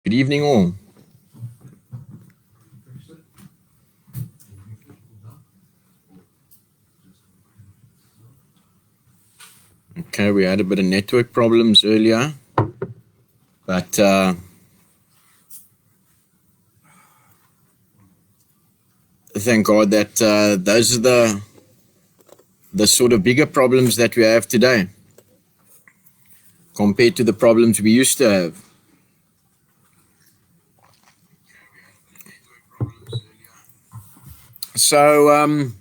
Good evening, all. Okay, we had a bit of network problems earlier, but thank God that those are the sort of bigger problems that we have today compared to the problems we used to have. So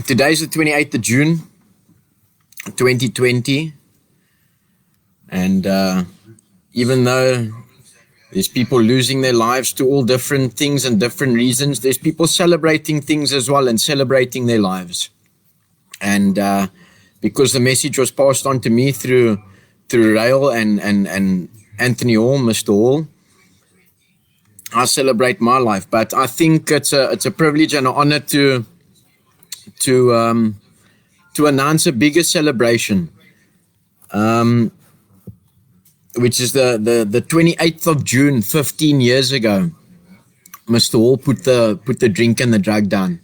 today's the 28th of June, 2020, and even though there's people losing their lives to all different things and different reasons, there's people celebrating things as well and celebrating their lives. And because the message was passed on to me through RAEL and Anthony Hall, Mr. Hall, I celebrate my life. But I think it's a privilege and an honor to announce a bigger celebration, which is the 28th of June, 15 years ago. Mr. Hall put the drink and the drug down.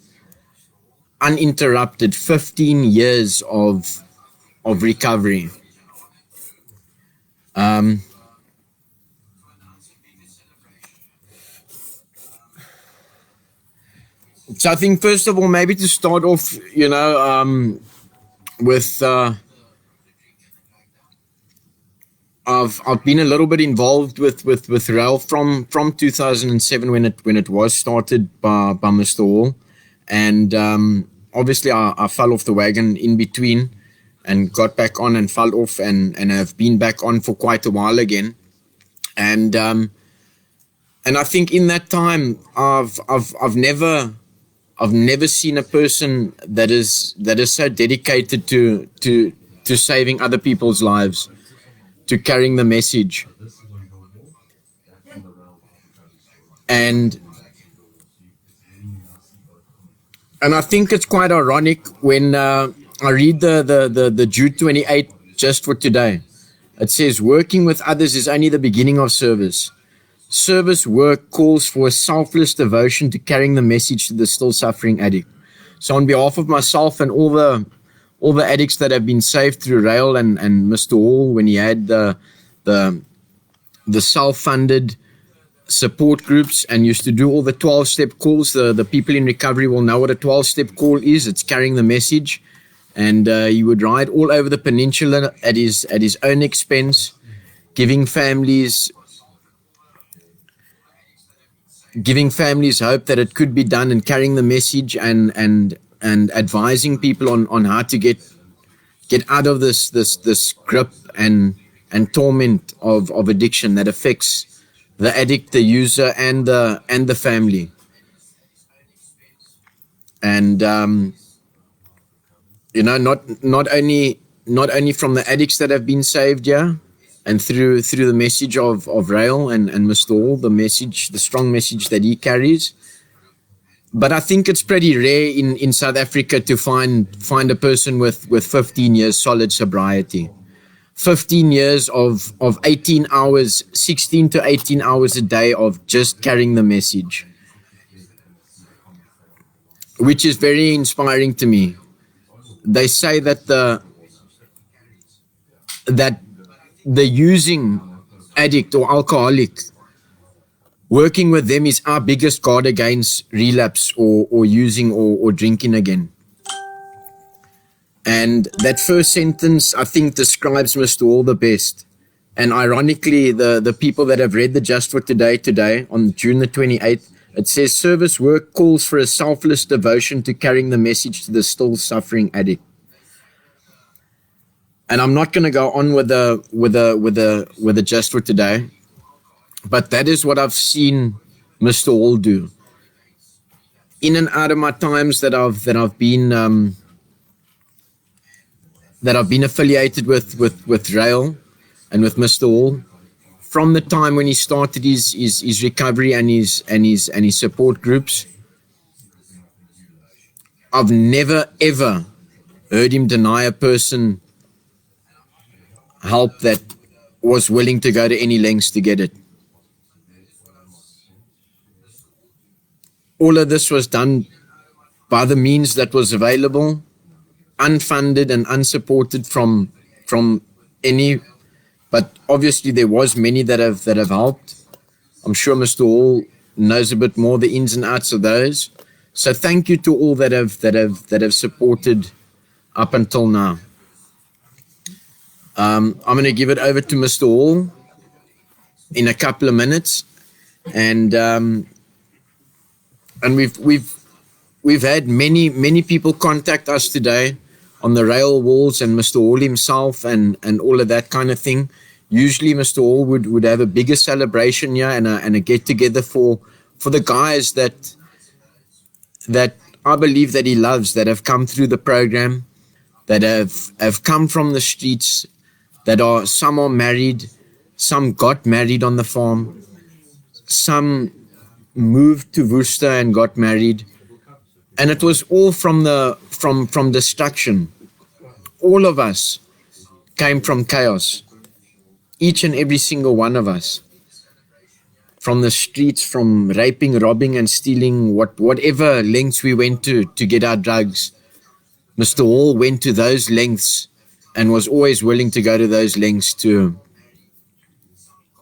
Uninterrupted 15 years of recovery. So I think first of all, maybe to start off, with I've been a little bit involved with RAEL from 2007 when it was started by Mr. Hall, and obviously I fell off the wagon in between and got back on and fell off and have been back on for quite a while again, and I think in that time I've never seen a person that is so dedicated to saving other people's lives, to carrying the message. And I think it's quite ironic when I read the Jude 28 just for today. It says, working with others is only the beginning of service. Service work calls for a selfless devotion to carrying the message to the still suffering addict. So on behalf of myself and all the addicts that have been saved through RAEL and Mr. Hall, when he had the self-funded support groups and used to do all the 12-step calls, the people in recovery will know what a 12-step call is. It's carrying the message, and he would ride all over the peninsula at his own expense, giving families hope that it could be done, and carrying the message and advising people on how to get out of this grip and torment of addiction that affects the addict, the user, and the family. And not only from the addicts that have been saved, and through the message of RAEL and Mr. Hall, the strong message that he carries. But I think it's pretty rare in South Africa to find a person with 15 years solid sobriety. 15 years of 18 hours, 16 to 18 hours a day of just carrying the message, which is very inspiring to me. They say that the using addict or alcoholic, working with them is our biggest guard against relapse or using or drinking again. And that first sentence, I think, describes Mr. Hall the best. And ironically, the people that have read the Just for Today on June the 28th, it says, service work calls for a selfless devotion to carrying the message to the still suffering addict. And I'm not going to go on with the Just for Today, but that is what I've seen Mr. Hall do. In and out of my times that I've been affiliated with RAEL and with Mr. Hall, from the time when he started his recovery and his support groups, I've never ever heard him deny a person help that was willing to go to any lengths to get it. all of this was done by the means that was available, unfunded and unsupported from any. But obviously there was many that have helped. I'm sure Mr. Hall knows a bit more the ins and outs of those. So thank you to all that have supported up until now. I'm going to give it over to Mr. Hall in a couple of minutes, and we've had many people contact us today on the RAEL walls, and Mr. Hall himself and all of that kind of thing. Usually Mr. Hall would have a bigger celebration here and a get together for the guys that I believe that he loves, that have come through the program, that have come from the streets, some are married, some got married on the farm, some moved to Worcester and got married, and it was all from destruction. All of us came from chaos, each and every single one of us, from the streets, from raping, robbing and stealing, whatever lengths we went to get our drugs. Mr. Hall went to those lengths and was always willing to go to those lengths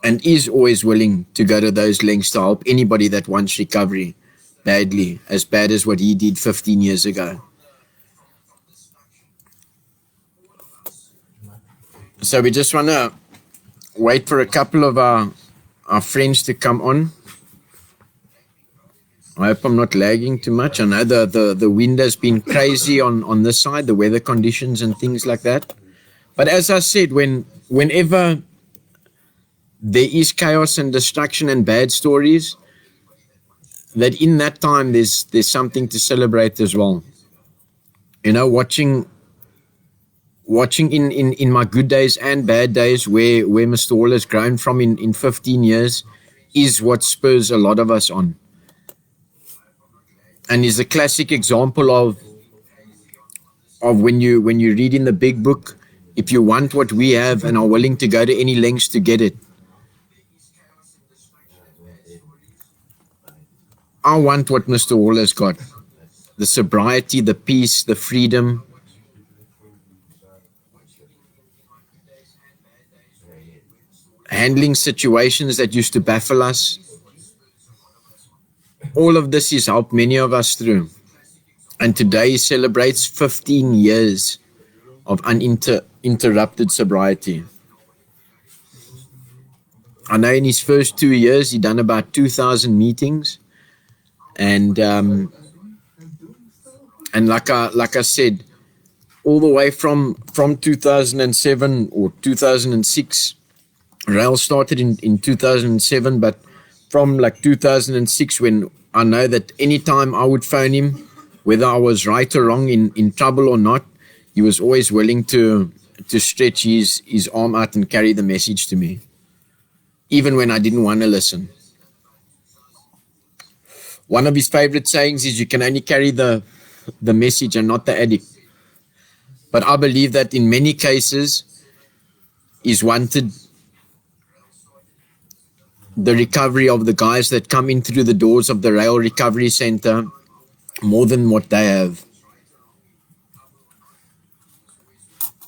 and is always willing to go to those lengths to help anybody that wants recovery badly, as bad as what he did 15 years ago. So we just want to wait for a couple of our friends to come on. I hope I'm not lagging too much. I know the wind has been crazy on this side, the weather conditions and things like that. But as I said, whenever there is chaos and destruction and bad stories, that in that time there's something to celebrate as well. You know, watching in my good days and bad days where Mr. Hall has grown from in 15 years is what spurs a lot of us on. And is a classic example of when you read in the big book, if you want what we have and are willing to go to any lengths to get it. I want what Mr. Hall has got. The sobriety, the peace, the freedom. Handling situations that used to baffle us. All of this has helped many of us through. And today he celebrates 15 years of uninterrupted sobriety. I know in his first 2 years, he done about 2,000 meetings. And like I said, all the way from 2007 or 2006, RAEL started in 2007, but from like 2006, when I know that anytime I would phone him, whether I was right or wrong, in trouble or not, he was always willing to stretch his arm out and carry the message to me, even when I didn't want to listen. One of his favorite sayings is, you can only carry the message and not the addict. But I believe that in many cases, he's wanted the recovery of the guys that come in through the doors of the RAEL Recovery Center more than what they have.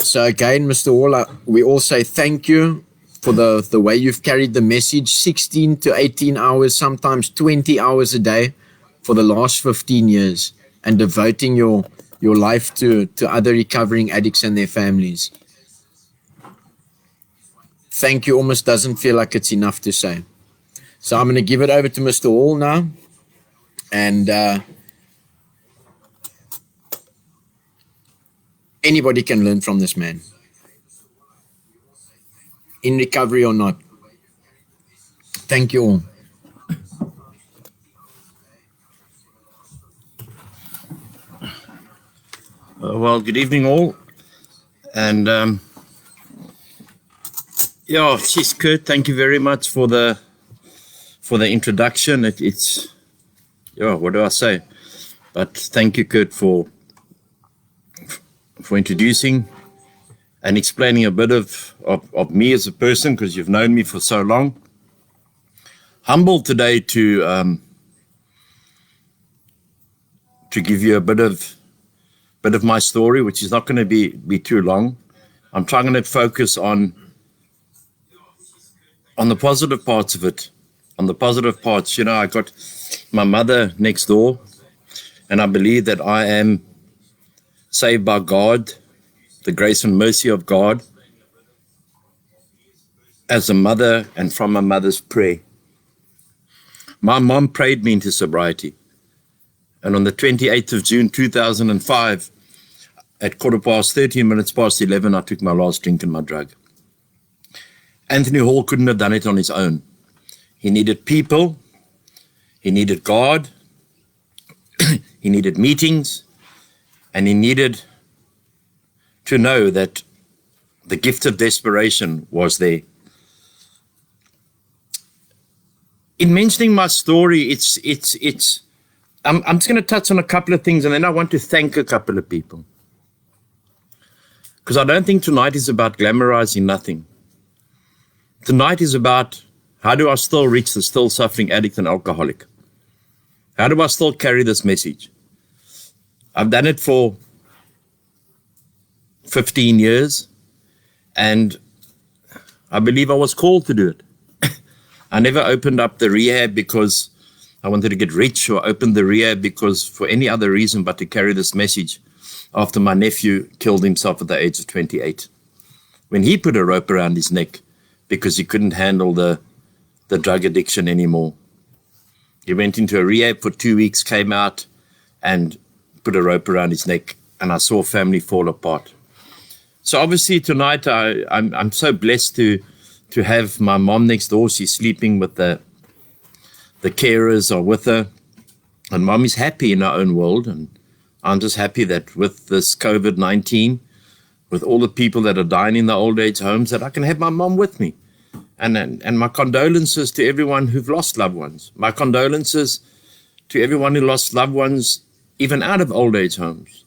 So again, Mr. Hall, we all say thank you for the way you've carried the message 16 to 18 hours, sometimes 20 hours a day for the last 15 years, and devoting your life to other recovering addicts and their families. Thank you almost doesn't feel like it's enough to say. So I'm going to give it over to Mr. Hall now. And anybody can learn from this man, in recovery or not. Thank you all. Well, good evening all. And yeah, geez, Kurt, thank you very much for the introduction. It's yeah, what do I say? But thank you, Kurt, for introducing and explaining a bit of me as a person, because you've known me for so long. Humbled today to to give you a bit of my story, which is not going to be too long. I'm trying to focus on the positive parts of it. On the positive parts, I got my mother next door, and I believe that I am saved by God, the grace and mercy of God, as a mother and from my mother's prayer. My mom prayed me into sobriety. And on the 28th of June, 2005, at 13 minutes past 11, I took my last drink and my drug. Anthony Hall couldn't have done it on his own. He needed people. He needed God. He needed meetings. And he needed to know that the gift of desperation was there. In mentioning my story, I'm just going to touch on a couple of things, and then I want to thank a couple of people. Because I don't think tonight is about glamorizing nothing. Tonight is about, how do I still reach the still suffering addict and alcoholic? How do I still carry this message? I've done it for 15 years, and I believe I was called to do it. I never opened up the rehab because I wanted to get rich, or opened the rehab because for any other reason but to carry this message after my nephew killed himself at the age of 28. When he put a rope around his neck because he couldn't handle the drug addiction anymore. He went into a rehab for 2 weeks, came out and put a rope around his neck, and I saw family fall apart. So obviously tonight I'm so blessed to have my mom next door. She's sleeping with the carers are with her, and mom is happy in her own world. And I'm just happy that with this COVID-19, with all the people that are dying in the old age homes, that I can have my mom with me. And my condolences to everyone who've lost loved ones. My condolences to everyone who lost loved ones, even out of old age homes.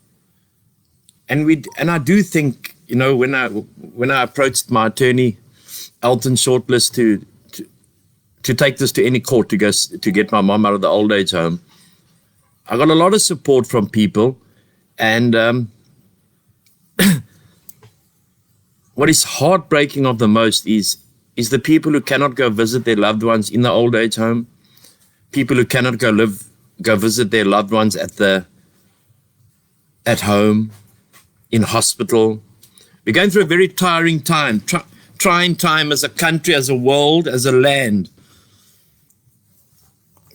And I do think, when I approached my attorney, Elton Shortlist, to take this to any court to get my mom out of the old age home, I got a lot of support from people. And what is heartbreaking of the most is the people who cannot go visit their loved ones in the old age home, people who cannot go visit their loved ones at home, in hospital. We're going through a very tiring time, trying time as a country, as a world, as a land.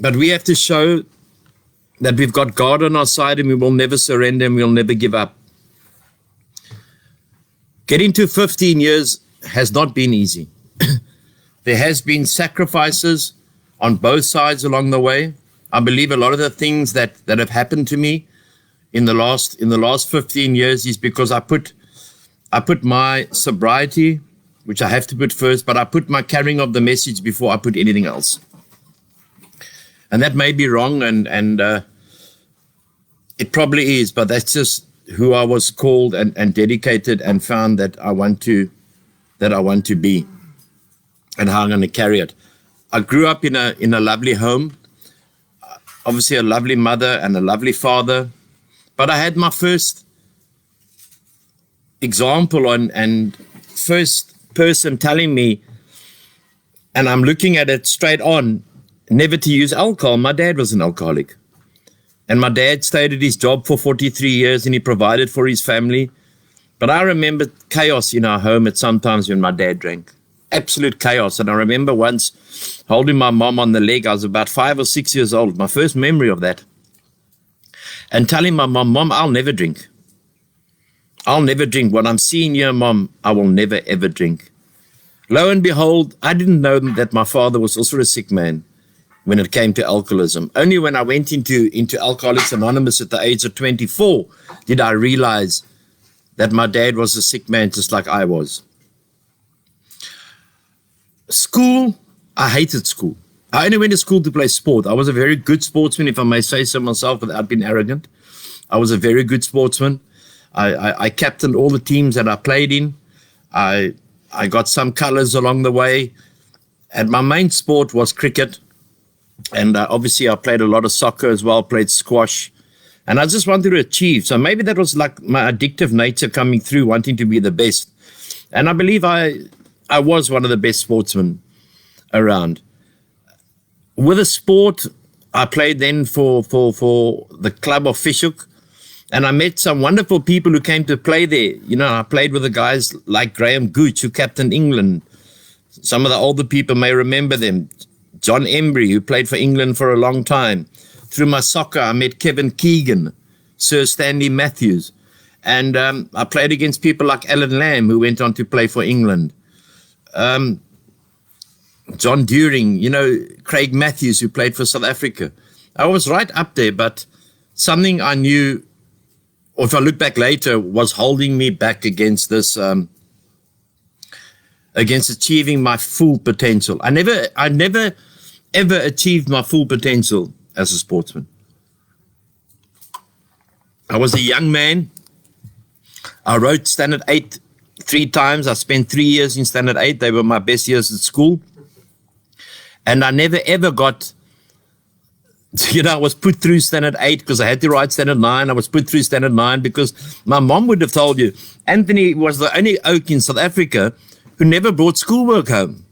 But we have to show that we've got God on our side, and we will never surrender, and we'll never give up. Getting to 15 years has not been easy. There has been sacrifices on both sides along the way. I believe a lot of the things that have happened to me in the last 15 years is because I put my sobriety, which I have to put first, but I put my carrying of the message before I put anything else. And that may be wrong, and it probably is, but that's just who I was called and dedicated, and found that I want to be, and how I'm going to carry it. I grew up in a lovely home, obviously a lovely mother and a lovely father, but I had my first example and first person telling me, and I'm looking at it straight on, never to use alcohol. My dad was an alcoholic, and my dad stayed at his job for 43 years, and he provided for his family. But I remember chaos in our home at some times when my dad drank. Absolute chaos. And I remember once holding my mom on the leg. I was about 5 or 6 years old, my first memory of that, and telling my mom, I'll never drink. I'll never drink. What I'm seeing here, Mom, I will never, ever drink. Lo and behold, I didn't know that my father was also a sick man when it came to alcoholism. Only when I went into Alcoholics Anonymous at the age of 24 did I realize that my dad was a sick man just like I was. School, I hated school. I only went to school to play sport. I was a very good sportsman, if I may say so myself without being arrogant. I was a very good sportsman. I captained all the teams that I played in. I got some colors along the way. And my main sport was cricket. And obviously I played a lot of soccer as well, played squash And I just wanted to achieve. So maybe that was like my addictive nature coming through, wanting to be the best. And I believe I was one of the best sportsmen around. With a sport, I played then for the club of Fishhook, and I met some wonderful people who came to play there. You know, I played with the guys like Graham Gooch, who captained England. Some of the older people may remember them. John Embry, who played for England for a long time. Through my soccer, I met Kevin Keegan, Sir Stanley Matthews. And I played against people like Alan Lamb, who went on to play for England. John During, you know, Craig Matthews, who played for South Africa. I was right up there, but something I knew, or if I look back later, was holding me back against this, against achieving my full potential. I never ever achieved my full potential as a sportsman. I was a young man. I wrote Standard 8 3 times. I spent 3 years in Standard 8. They were my best years at school. And I never ever got, you know, I was put through Standard 8 because I had to write Standard 9. I was put through Standard 9 because my mom would have told you, Anthony was the only oak in South Africa who never brought schoolwork home.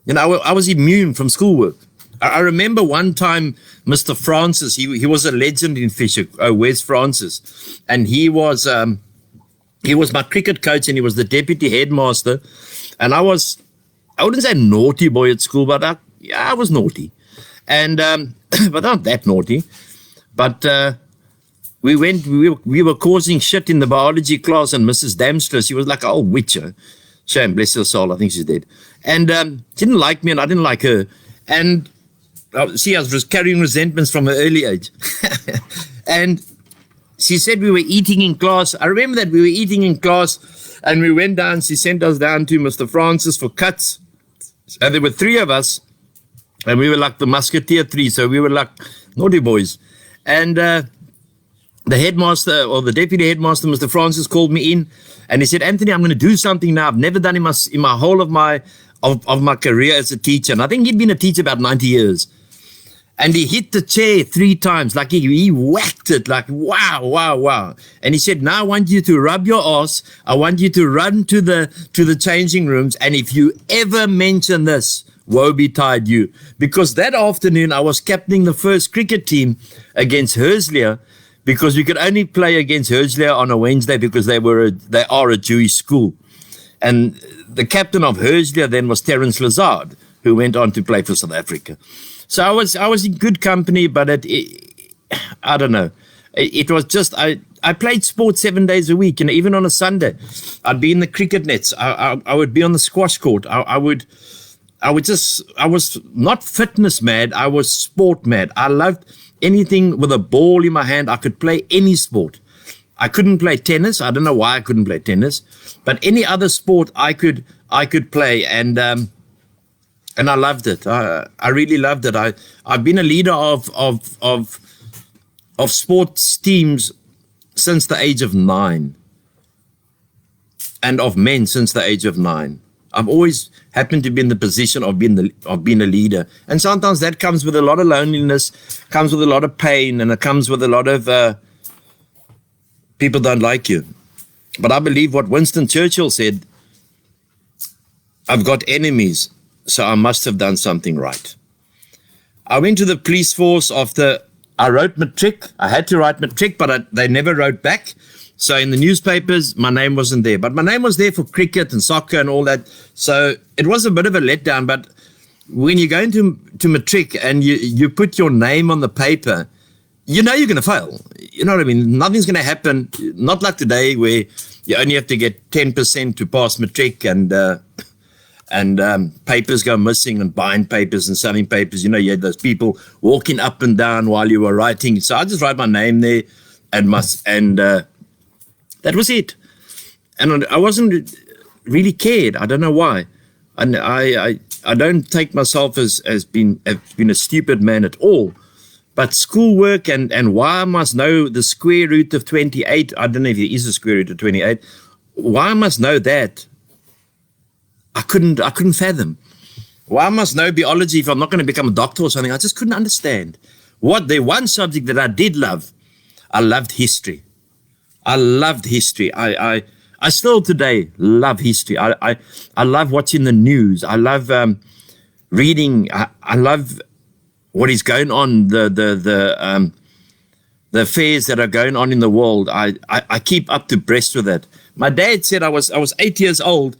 You know, I was immune from schoolwork. I remember one time, Mr. Francis, he was a legend in Fishhook, Wes Francis, and he was my cricket coach, and he was the deputy headmaster. And I wouldn't say naughty boy at school, but I was naughty, and but not that naughty. But we were causing shit in the biology class, and Mrs. Damster, she was like an old witcher. Shame, bless her soul, I think she's dead. And she didn't like me, and I didn't like her. And see, I was carrying resentments from an early age. And she said we were eating in class. I remember that we were eating in class, and we went down. She sent us down to Mr. Francis for cuts. And there were 3 of us, and we were like the Musketeer 3, so we were like naughty boys. And the headmaster, or the deputy headmaster, Mr. Francis, called me in, and he said, Anthony, I'm going to do something now I've never done in my whole of my career as a teacher. And I think he'd been a teacher about 90 years. And he hit the chair 3 times, like he whacked it, like wow, wow, wow. And he said, now I want you to rub your ass. I want you to run to the changing rooms. And if you ever mention this, woe betide you. Because that afternoon I was captaining the first cricket team against Herzliya, because we could only play against Herzliya on a Wednesday because they are a Jewish school. And the captain of Herzliya then was Terence Lazard, who went on to play for South Africa. So I was in good company, but I don't know. It was just, I played sport 7 days a week, and even on a Sunday, I'd be in the cricket nets. I would be on the squash court. I was not fitness mad. I was sport mad. I loved anything with a ball in my hand. I could play any sport. I couldn't play tennis. I don't know why I couldn't play tennis, but any other sport I could play. And I loved it. I really loved it. I've been a leader of sports teams since the age of 9, and of men since the age of 9. I've always happened to be in the position of being a leader, and sometimes that comes with a lot of loneliness, comes with a lot of pain, and it comes with a lot of people don't like you. But I believe what Winston Churchill said: "I've got enemies, so I must have done something right." I went to the police force after I wrote matric. I had to write matric, but they never wrote back. So in the newspapers, my name wasn't there. But my name was there for cricket and soccer and all that. So it was a bit of a letdown. But when you go into matric and you put your name on the paper, you know you're going to fail. You know what I mean? Nothing's going to happen. Not like today where you only have to get 10% to pass matric, and papers go missing, and buying papers and selling papers. You know, you had those people walking up and down while you were writing. So I just write my name there, and that was it. And I wasn't really cared. I don't know why. And I don't take myself as being a stupid man at all. But schoolwork and why I must know the square root of 28. I don't know if there is a square root of 28. Why I must know that, I couldn't fathom. Why I must know biology if I'm not going to become a doctor or something. I just couldn't understand. The one subject that I did love I loved history. I loved history. I still today love history. I love watching the news. I love reading. I love what is going on, the affairs that are going on in the world. I keep up to breast with that. My dad said I was 8 years old.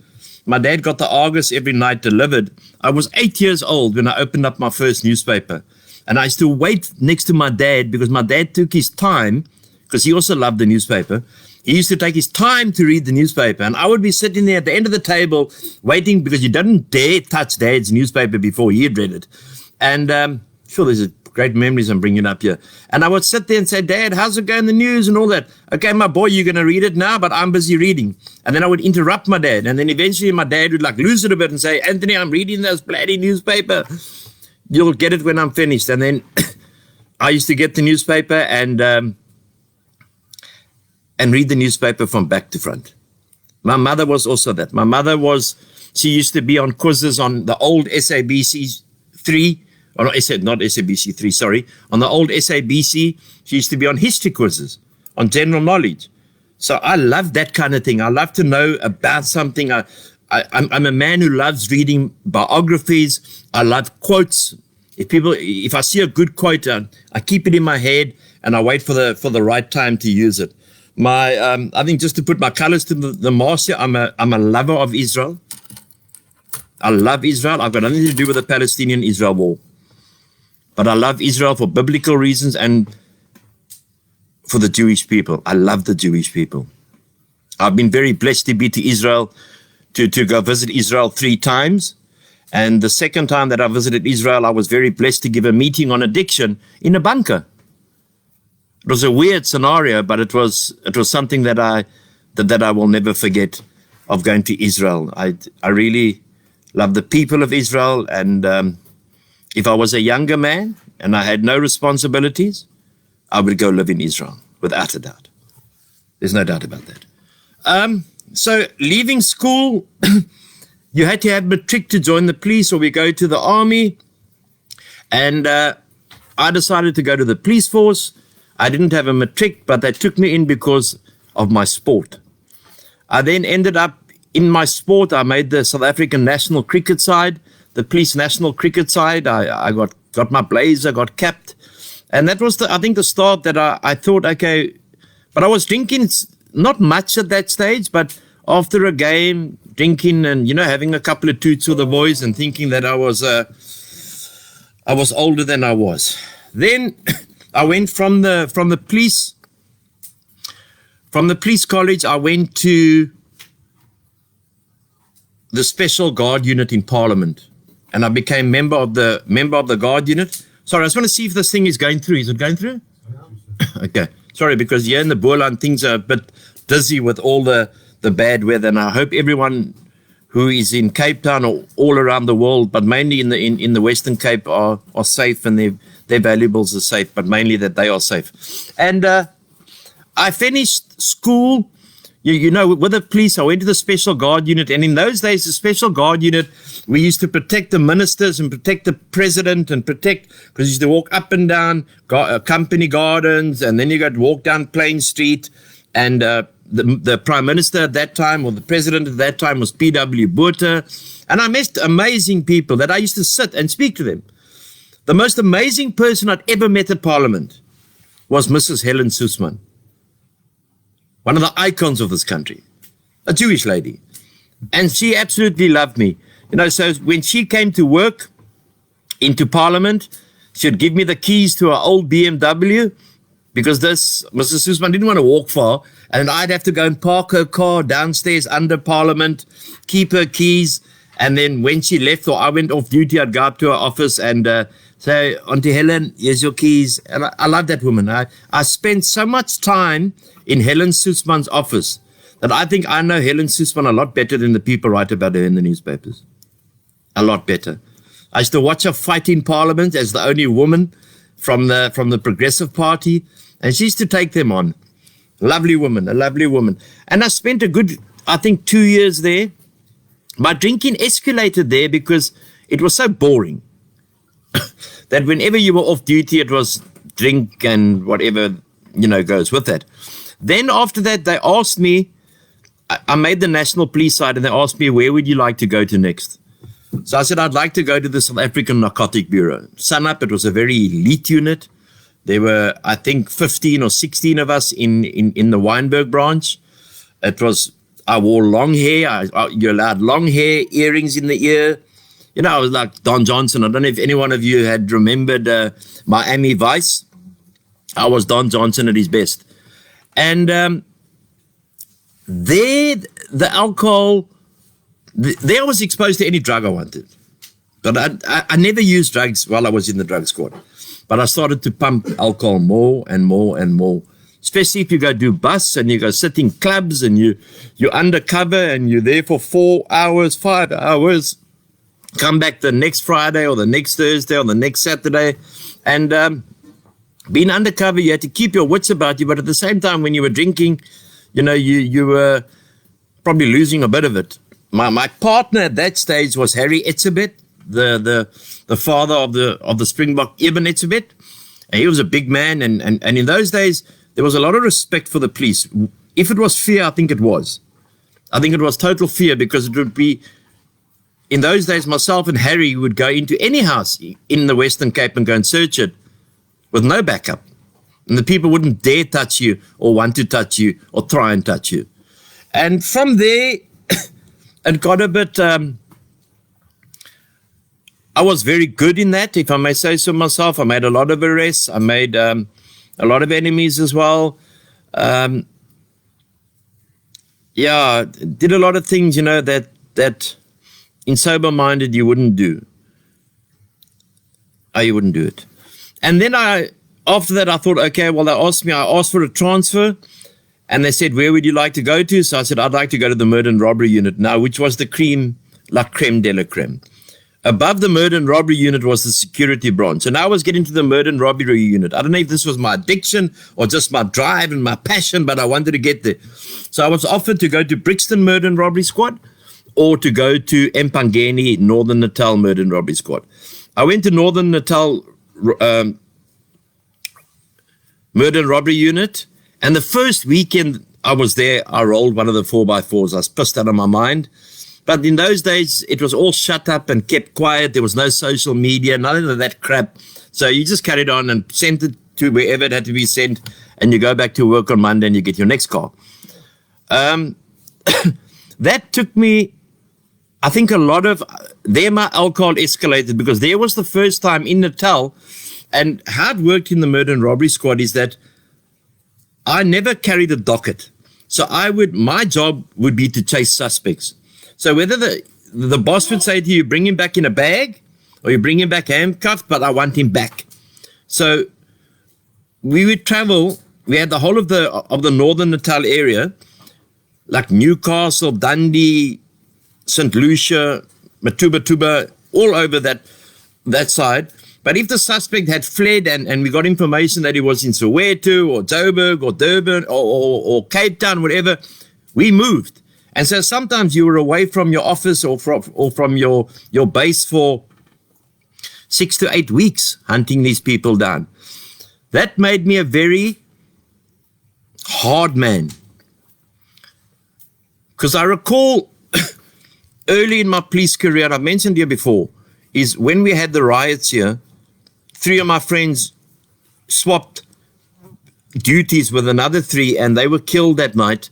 My dad got the Argus every night delivered. I was 8 years old when I opened up my first newspaper. And I used to wait next to my dad because my dad took his time, because he also loved the newspaper. He used to take his time to read the newspaper. And I would be sitting there at the end of the table waiting, because you didn't dare touch Dad's newspaper before he had read it. And sure, there's great memories I'm bringing up here. And I would sit there and say, Dad, how's it going in the news and all that? Okay, my boy, you're going to read it now, but I'm busy reading. And then I would interrupt my dad. And then eventually my dad would like lose it a bit and say, Anthony, I'm reading this bloody newspaper. You'll get it when I'm finished. And then I used to get the newspaper and read the newspaper from back to front. My mother was also that. My mother she used to be on quizzes on the old SABC 3, or not SABC 3, sorry. On the old SABC, she used to be on history quizzes, on general knowledge. So I love that kind of thing. I love to know about something. I'm a man who loves reading biographies. I love quotes. If I see a good quote, I keep it in my head and I wait for the right time to use it. I think just to put my colors to the mast here, I'm a lover of Israel. I love Israel. I've got nothing to do with the Palestinian-Israel war. But I love Israel for biblical reasons and for the Jewish people. I love the Jewish people. I've been very blessed to be to Israel, to go visit Israel 3 times. And the second time that I visited Israel, I was very blessed to give a meeting on addiction in a bunker. It was a weird scenario, but it was something that I will never forget, of going to Israel. I really love the people of Israel, and if I was a younger man and I had no responsibilities, I would go live in Israel, without a doubt. There's no doubt about that. So leaving school, you had to have matric to join the police, or we go to the army. And I decided to go to the police force. I didn't have a matric, but they took me in because of my sport. I then ended up in my sport. I made the South African national cricket side, the police national cricket side. I got my blazer, got capped. And that was, I think, the start that I thought, okay, but I was drinking not much at that stage, but after a game, drinking and, having a couple of toots with the boys and thinking that I was older than I was. Then I went from the police college, I went to the Special Guard Unit in Parliament, and I became member of the Guard Unit. Sorry, I just want to see if this thing is going through. Is it going through? Okay. Sorry, because here in the Boerland, things are a bit dizzy with all the bad weather, and I hope everyone who is in Cape Town or all around the world, but mainly in the Western Cape, are safe, and their valuables are safe, but mainly that they are safe. And I finished school, with the police. I went to the Special Guard Unit, and in those days, the Special Guard Unit, we used to protect the ministers and protect the president and because you used to walk up and down Company Gardens, and then you got to walk down Plain Street, and the Prime Minister at that time, or the President at that time, was P.W. Botha, and I met amazing people that I used to sit and speak to them. The most amazing person I'd ever met at Parliament was Mrs. Helen Suzman, one of the icons of this country, a Jewish lady. And she absolutely loved me. So when she came to work into Parliament, she'd give me the keys to her old BMW, because Mrs. Suzman didn't want to walk far, and I'd have to go and park her car downstairs under Parliament, keep her keys, and then when she left or I went off duty, I'd go up to her office and say, Auntie Helen, here's your keys. And I love that woman. I spent so much time in Helen Suzman's office that I think I know Helen Suzman a lot better than the people write about her in the newspapers. A lot better. I used to watch her fight in Parliament as the only woman from the Progressive Party, and she used to take them on. Lovely woman, a lovely woman. And I spent a good, 2 years there. My drinking escalated there because it was so boring that whenever you were off duty, it was drink and whatever, goes with that. Then after that, they asked me, I made the National Police side, and they asked me, where would you like to go to next? So I said, I'd like to go to the South African Narcotic Bureau. Sunup, it was a very elite unit. There were, I think, 15 or 16 of us in the Wynberg branch. I wore long hair. You're allowed long hair, earrings in the ear. I was like Don Johnson. I don't know if any one of you had remembered Miami Vice. I was Don Johnson at his best. And there, the alcohol, there I was exposed to any drug I wanted. But I never used drugs while I was in the drug squad. But I started to pump alcohol more and more and more. Especially if you go do bus and you go sit in clubs and you're undercover and you're there for 4 hours, 5 hours. Come back the next Friday or the next Thursday or the next Saturday. And being undercover, you had to keep your wits about you. But at the same time, when you were drinking, you were probably losing a bit of it. My partner at that stage was Harry Etzebeth, the father of the Springbok Eben Etzebeth. And he was a big man. And in those days, there was a lot of respect for the police. If it was fear, I think it was. I think it was total fear, because it would be, in those days, myself and Harry would go into any house in the Western Cape and go and search it with no backup. And the people wouldn't dare touch you or want to touch you or try and touch you. And from there, it got a bit, I was very good in that, if I may say so myself. I made a lot of arrests. I made a lot of enemies as well. Did a lot of things, that in sober-minded you wouldn't do. You wouldn't do it. And then after that, I thought, okay, well, I asked for a transfer, and they said, where would you like to go to? So I said, I'd like to go to the murder and robbery unit now, which was the creme de la creme. Above the murder and robbery unit was the security branch. And I was getting to the murder and robbery unit. I don't know if this was my addiction or just my drive and my passion, but I wanted to get there. So I was offered to go to Brixton Murder and Robbery Squad or to go to Empangeni Northern Natal Murder and Robbery Squad. I went to Northern Natal Murder and Robbery Unit. And the first weekend I was there, I rolled one of the 4x4s. I was pissed out of my mind. But in those days, it was all shut up and kept quiet. There was no social media, none of that crap. So you just carried on and sent it to wherever it had to be sent. And you go back to work on Monday and you get your next car. That took me, I think there my alcohol escalated, because there was the first time in Natal. And how it worked in the murder and robbery squad is that I never carried a docket. So my job would be to chase suspects. So whether the boss would say to you, bring him back in a bag, or you bring him back handcuffed, but I want him back. So we would travel. We had the whole of the Northern Natal area, like Newcastle, Dundee, St. Lucia, Matuba, all over that side. But if the suspect had fled and we got information that he was in Soweto or Joburg or Durban or Cape Town, whatever, we moved. And so sometimes you were away from your office or from your base for 6 to 8 weeks hunting these people down. That made me a very hard man. Because I recall early in my police career, I've mentioned here before, is when we had the riots here, 3 of my friends swapped duties with another 3, and they were killed that night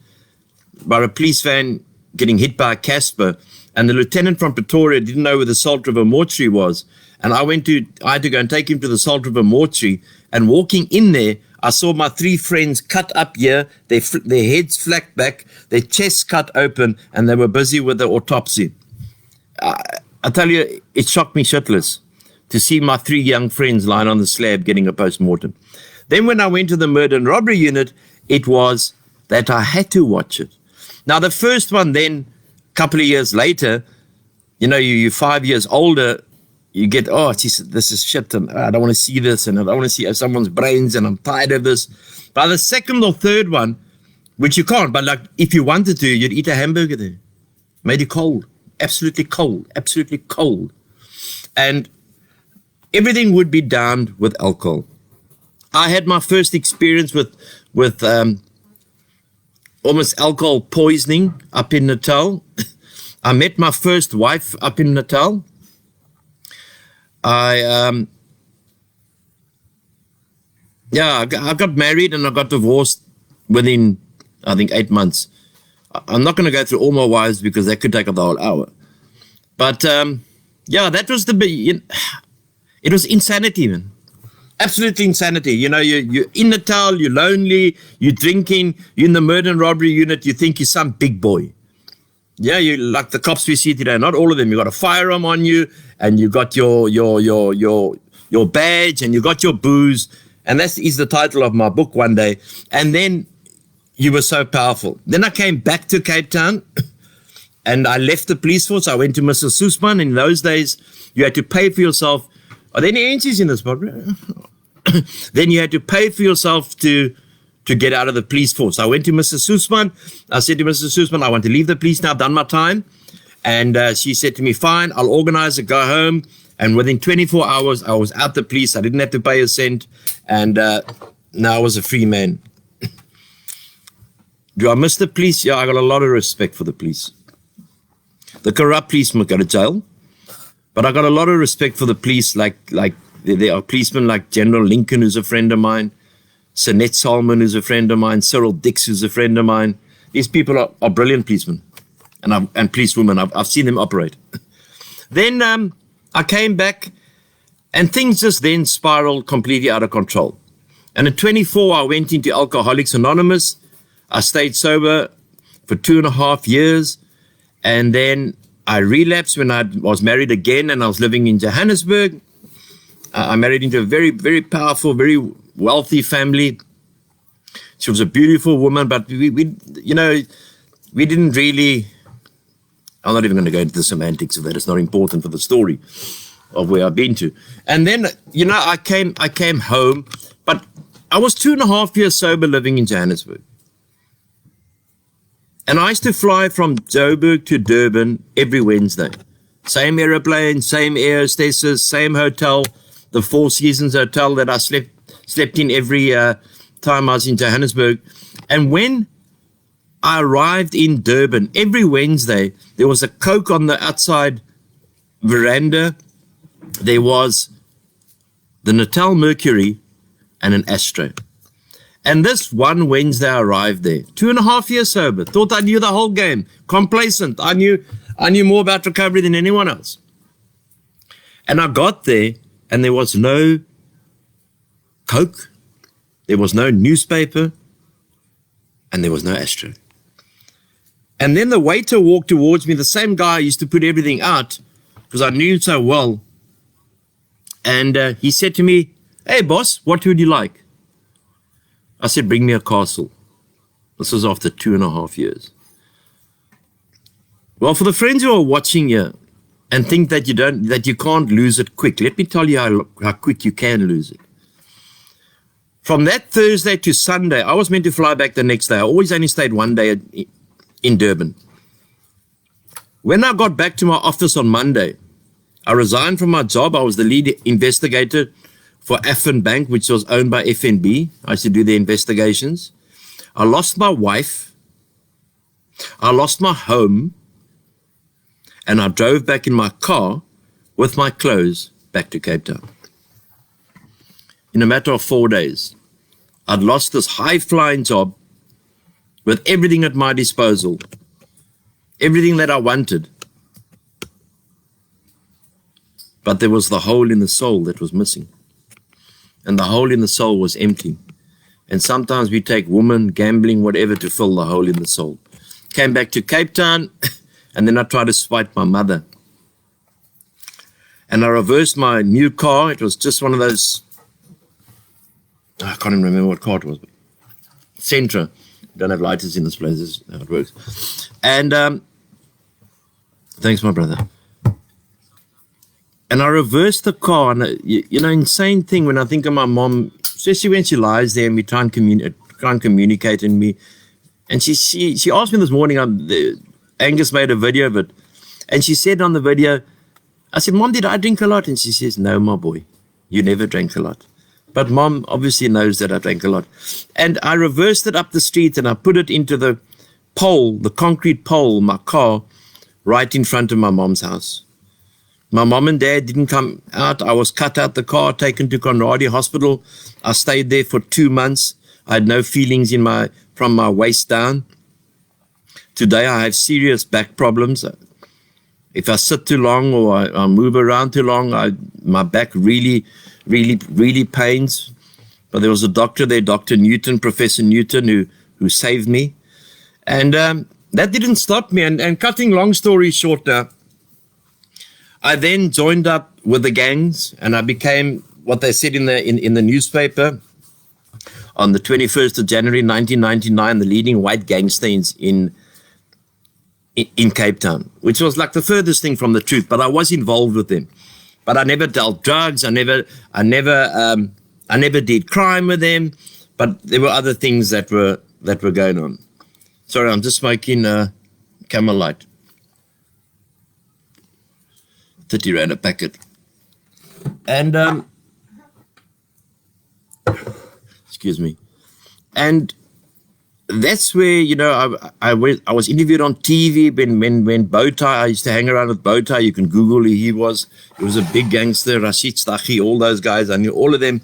by a police van getting hit by a Casper. And the lieutenant from Pretoria didn't know where the Salt River mortuary was. And I had to go and take him to the Salt River mortuary. And walking in there, I saw my 3 friends cut up here, their heads flacked back, their chests cut open, and they were busy with the autopsy. I tell you, it shocked me shitless to see my 3 young friends lying on the slab getting a post-mortem. Then when I went to the murder and robbery unit, it was that I had to watch it. Now, the first one then, a couple of years later, you're 5 years older, you get, geez, this is shit, and I don't want to see this, and I don't want to see someone's brains, and I'm tired of this. By the second or third one, which you can't, but like if you wanted to, you'd eat a hamburger there. Made it cold, absolutely cold. And everything would be downed with alcohol. I had my first experience with almost alcohol poisoning up in Natal. I met my first wife up in Natal. I got married and I got divorced within, I think, 8 months. I'm not going to go through all my wives because that could take up the whole hour. But that was it was insanity, man. Absolutely insanity. You know, you're in Natal, you're lonely, you're drinking, you're in the murder and robbery unit, you think you're some big boy. Yeah, you like the cops we see today. Not all of them. You got a firearm on you, and you got your badge, and you got your booze, and that is the title of my book one day. And then you were so powerful. Then I came back to Cape Town, and I left the police force. I went to Mr. Soesman. In those days, you had to pay for yourself. Are there any answers in this book? Then you had to pay for yourself to get out of the police force. I went to Mr. Soesman. I said to Mr. Soesman, I want to leave the police now. I've done my time. And she said to me, fine, I'll organize it, go home. And within 24 hours, I was out the police. I didn't have to pay a cent. And now I was a free man. Do I miss the police? Yeah, I got a lot of respect for the police. The corrupt policemen go to jail. But I got a lot of respect for the police, like there are policemen like General Lincoln, who's a friend of mine, Sinette Salmon, who's a friend of mine, Cyril Dix, who's a friend of mine. These people are brilliant policemen and policewomen. I've seen them operate. Then I came back, and things just then spiraled completely out of control. And at 24, I went into Alcoholics Anonymous. I stayed sober for 2.5 years, and then I relapsed when I was married again, and I was living in Johannesburg. I married into a very, very powerful, very wealthy family. She was a beautiful woman, but we didn't really. I'm not even going to go into the semantics of that. It's not important for the story of where I've been to. And then, I came home, but I was 2.5 years sober living in Johannesburg. And I used to fly from Joburg to Durban every Wednesday. Same aeroplane, same air hostesses, same hotel, the Four Seasons Hotel that I slept in every time I was in Johannesburg. And when I arrived in Durban, every Wednesday, there was a Coke on the outside veranda. There was the Natal Mercury and an ashtray. And this one Wednesday I arrived there, 2.5 years sober, thought I knew the whole game, complacent. I knew more about recovery than anyone else. And I got there, and there was no Coke, there was no newspaper, and there was no ashtray. And then the waiter walked towards me, the same guy used to put everything out, because I knew him so well. And he said to me, "Hey boss, what would you like?" I said, "Bring me a castle." This was after 2.5 years. Well, for the friends who are watching here and think that you can't lose it quick, let me tell you how quick you can lose it. From that Thursday to Sunday, I was meant to fly back the next day. I always only stayed one day in Durban. When I got back to my office on Monday, I resigned from my job. I was the lead investigator for Affin Bank, which was owned by FNB. I used to do the investigations. I lost my wife. I lost my home. And I drove back in my car with my clothes back to Cape Town. In a matter of 4 days, I'd lost this high-flying job with everything at my disposal, everything that I wanted. But there was the hole in the soul that was missing. And the hole in the soul was empty. And sometimes we take woman, gambling, whatever to fill the hole in the soul. Came back to Cape Town, and then I tried to spite my mother. And I reversed my new car. It was just one of those, I can't even remember what car it was. Sentra. Don't have lighters in this place. This is how it works. And thanks, my brother. And I reversed the car, and insane thing when I think of my mom, especially when she lies there and we try and communicate in me. And she asked me this morning, Angus made a video of it, and she said on the video, I said, "Mom, did I drink a lot?" And she says, "No, my boy, you never drank a lot. But Mom obviously knows that I drank a lot. And I reversed it up the street and I put it into the pole, the concrete pole, my car, right in front of my mom's house. My mom and dad didn't come out. I was cut out the car, taken to Conradie Hospital. I stayed there for 2 months. I had no feelings from my waist down. Today I have serious back problems. If I sit too long or I move around too long, my back really pains. But there was a doctor there, Dr. Newton, Professor Newton, who saved me. And that didn't stop me. And cutting long story short now, I then joined up with the gangs and I became what they said in the newspaper on the 21st of January 1999, the leading white gangster in Cape Town, which was like the furthest thing from the truth, but I was involved with them. But I never dealt drugs. I never did crime with them, but there were other things that were going on. Sorry, I'm just smoking Camel Light. 30 Rand a packet. And, excuse me. And that's where, I was interviewed on TV when Bowtie, I used to hang around with Bowtie. You can Google who he was. He was a big gangster, Rashid Staghi, all those guys. I knew all of them.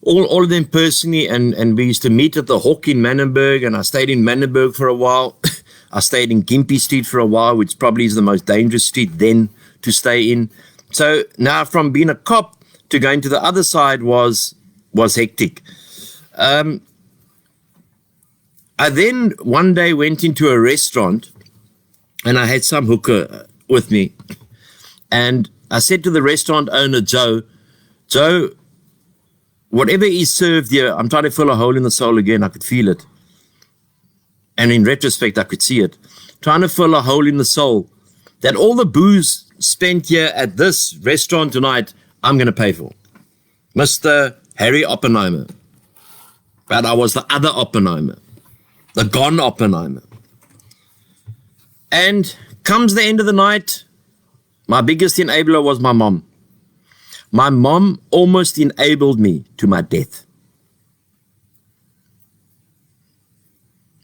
All of them personally, and we used to meet at the Hawk in Manenberg, and I stayed in Manenberg for a while. I stayed in Gympie Street for a while, which probably is the most dangerous street then to stay in. So now from being a cop to going to the other side was hectic. I then one day went into a restaurant and I had some hooker with me. And I said to the restaurant owner, Joe, whatever is served here, I'm trying to fill a hole in the soul again. I could feel it. And in retrospect, I could see it. Trying to fill a hole in the soul. That all the booze spent here at this restaurant tonight, I'm going to pay for. Mr. Harry Oppenheimer. But I was the other Oppenheimer. The gone Oppenheimer. And comes the end of the night, my biggest enabler was my mom. My mom almost enabled me to my death.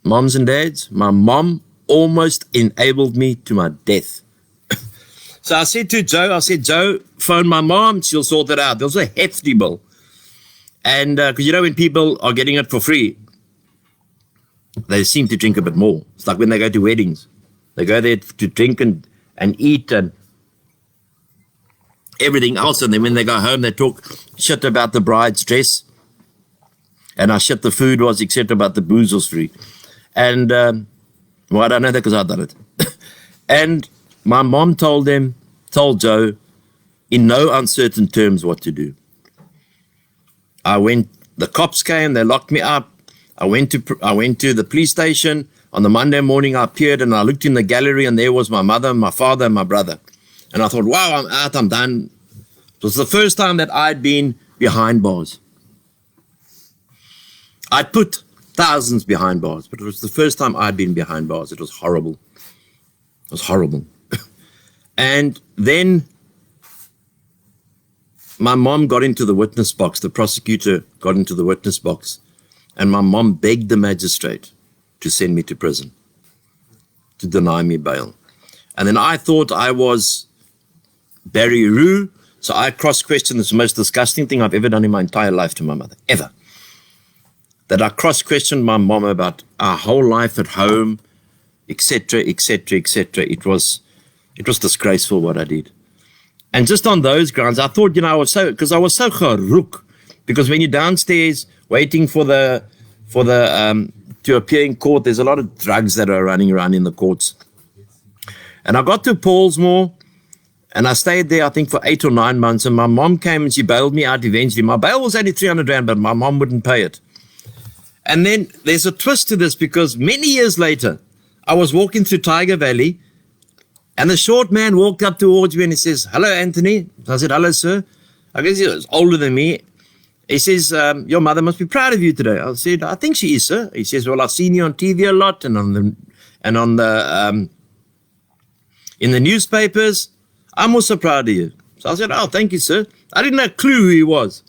Moms and dads, my mom almost enabled me to my death. So I said to Joe, Joe, phone my mom, she'll sort it out. There was a hefty bill. And because when people are getting it for free, they seem to drink a bit more. It's like when they go to weddings. They go there to drink and eat and everything else. And then when they go home, they talk shit about the bride's dress. And how shit the food was, except about the booze was free. And, I don't know that because I've done it. And my mom told Joe, in no uncertain terms, what to do. The cops came, they locked me up. I went to the police station. On the Monday morning, I appeared and I looked in the gallery and there was my mother, my father, and my brother. And I thought, wow, I'm out, I'm done. It was the first time that I'd been behind bars. I'd put thousands behind bars, but it was the first time I'd been behind bars. It was horrible. It was horrible. And then my mom got into the witness box. The prosecutor got into the witness box. And my mom begged the magistrate to send me to prison, to deny me bail. And then I thought I was Barry Roo, so I cross-questioned. This is the most disgusting thing I've ever done in my entire life to my mother, ever. That I cross-questioned my mom about our whole life at home, etc., etc., etc. It was disgraceful what I did. And just on those grounds, I thought, I was so geroek. Because when you're downstairs waiting for the to appear in court, there's a lot of drugs that are running around in the courts. And I got to Paulsmoor, and I stayed there, I think, for 8 or 9 months. And my mom came and she bailed me out eventually. My bail was only 300 Rand, but my mom wouldn't pay it. And then there's a twist to this, because many years later, I was walking through Tiger Valley, and the short man walked up towards me and he says, "Hello, Anthony." I said, "Hello, sir." I guess he was older than me. He says, "Your mother must be proud of you today." I said, "I think she is, sir." He says, "Well, I've seen you on TV a lot and in the newspapers. I'm also proud of you." So I said, "Oh, thank you, sir." I didn't have a clue who he was.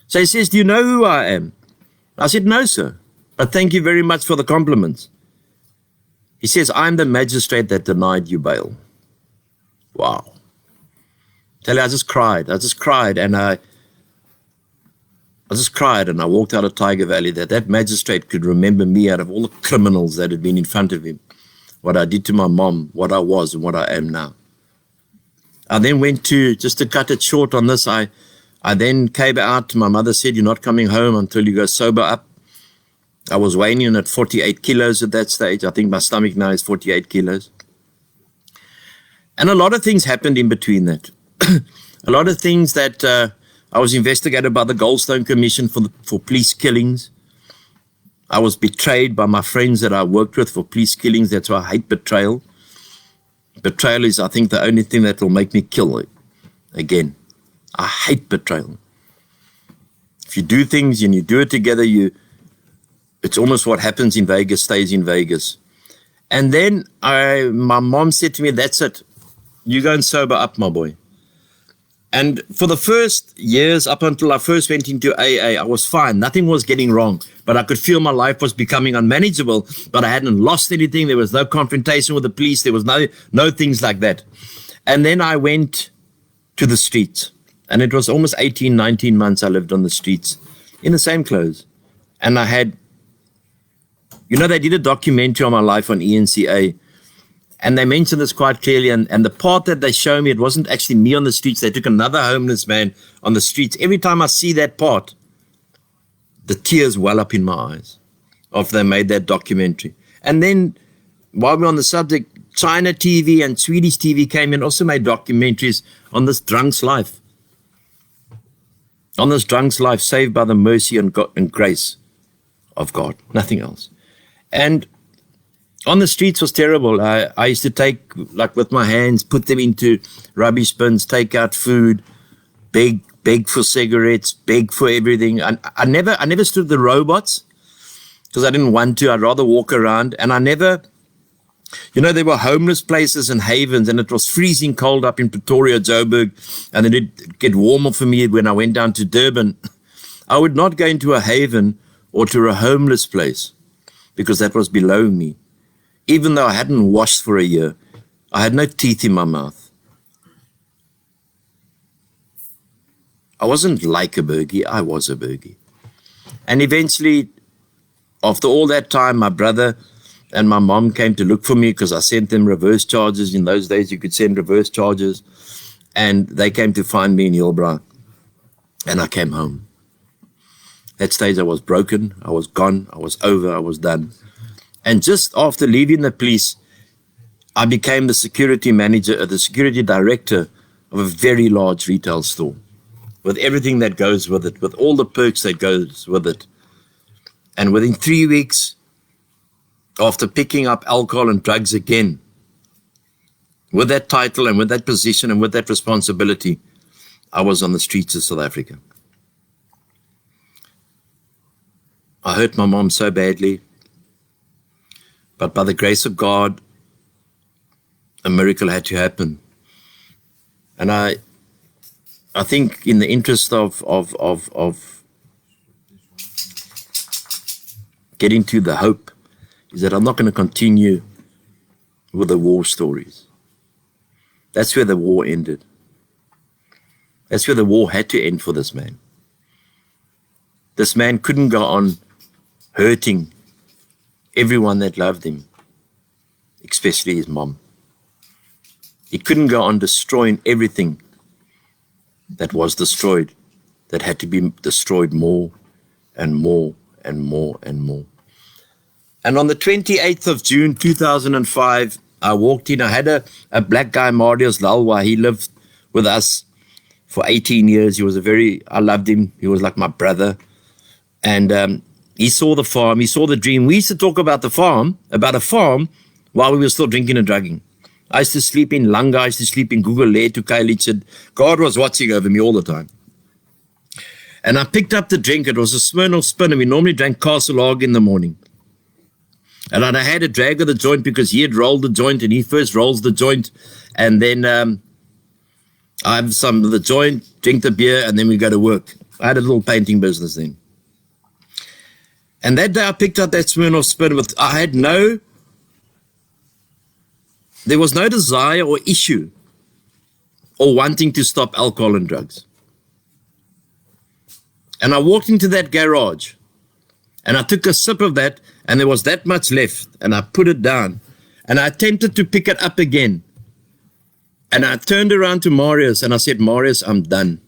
So he says, do you know who I am? I said, no, sir, but thank you very much for the compliments. He says, I'm the magistrate that denied you bail. Wow. Tell you, I just cried and I walked out of Tiger Valley, that magistrate could remember me out of all the criminals that had been in front of him, what I did to my mom, what I was and what I am now. I then went to, just to cut it short on this, I then came out. My mother said, you're not coming home until you go sober up. I was weighing in at 48 kilos at that stage. I think my stomach now is 48 kilos. And a lot of things happened in between that. A lot of things that I was investigated by the Goldstone Commission for police killings. I was betrayed by my friends that I worked with for police killings. That's why I hate betrayal. Betrayal is, I think, the only thing that will make me kill it again. I hate betrayal. If you do things and you do it together, it's almost what happens in Vegas stays in Vegas. And then my mom said to me, that's it. You go and sober up, my boy. And for the first years, up until I first went into AA, I was fine. Nothing was getting wrong. But I could feel my life was becoming unmanageable. But I hadn't lost anything. There was no confrontation with the police. There was no things like that. And then I went to the streets. And it was almost 18, 19 months I lived on the streets in the same clothes. And I had, they did a documentary on my life on ENCA. And they mentioned this quite clearly. And the part that they show me, it wasn't actually me on the streets. They took another homeless man on the streets. Every time I see that part, the tears well up in my eyes after they made that documentary. And then while we're on the subject, China TV and Swedish TV came in, also made documentaries on this drunk's life. On this drunk's life, saved by the mercy and grace of God, nothing else. And on the streets was terrible. I used to take, like with my hands, put them into rubbish bins, take out food, beg for cigarettes, beg for everything. And I never stood the robots because I didn't want to. I'd rather walk around. And I never, there were homeless places and havens, and it was freezing cold up in Pretoria, Joburg, and then it'd get warmer for me when I went down to Durban. I would not go into a haven or to a homeless place because that was below me. Even though I hadn't washed for a year, I had no teeth in my mouth. I wasn't like a burgie, I was a burgie. And eventually, after all that time, my brother and my mom came to look for me because I sent them reverse charges. In those days, you could send reverse charges. And they came to find me in Hillbrow. And I came home. That stage, I was broken, I was gone, I was over, I was done. And just after leaving the police, I became the security manager, the security director of a very large retail store with everything that goes with it, with all the perks that goes with it. And within 3 weeks, after picking up alcohol and drugs again, with that title and with that position and with that responsibility, I was on the streets of South Africa. I hurt my mom so badly. But by the grace of God, a miracle had to happen. And I think in the interest of getting to the hope is that I'm not going to continue with the war stories. That's where the war ended. That's where the war had to end for this man. This man couldn't go on hurting everyone that loved him, especially his mom. He couldn't go on destroying everything that was destroyed, that had to be destroyed more and more and more and more. And on the 28th of June 2005, I walked in. I had a black guy, Marius Lalwa. He lived with us for 18 years. I loved him. He was like my brother. And he saw the farm, he saw the dream. We used to talk about a farm, while we were still drinking and drugging. I used to sleep in Langa, I used to sleep in Google Lair to Kailichid. God was watching over me all the time. And I picked up the drink. It was a Smirnoff Spinner. We normally drank Castle Log in the morning. And I had a drag of the joint because he had rolled the joint and he first rolls the joint. And then I have some of the joint, drink the beer, and then we go to work. I had a little painting business then. And that day I picked up that Smirnoff Spirit there was no desire or issue or wanting to stop alcohol and drugs. And I walked into that garage and I took a sip of that and there was that much left and I put it down and I attempted to pick it up again. And I turned around to Marius and I said, Marius, I'm done.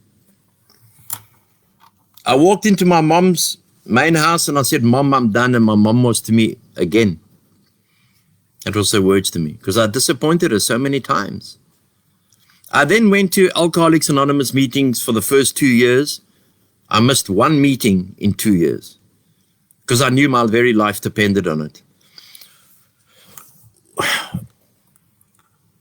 I walked into my mom's main house and I said, Mom, I'm done. And my mom was to me again. That was her words to me because I disappointed her so many times. I then went to Alcoholics Anonymous meetings for the first 2 years. I missed one meeting in 2 years because I knew my very life depended on it.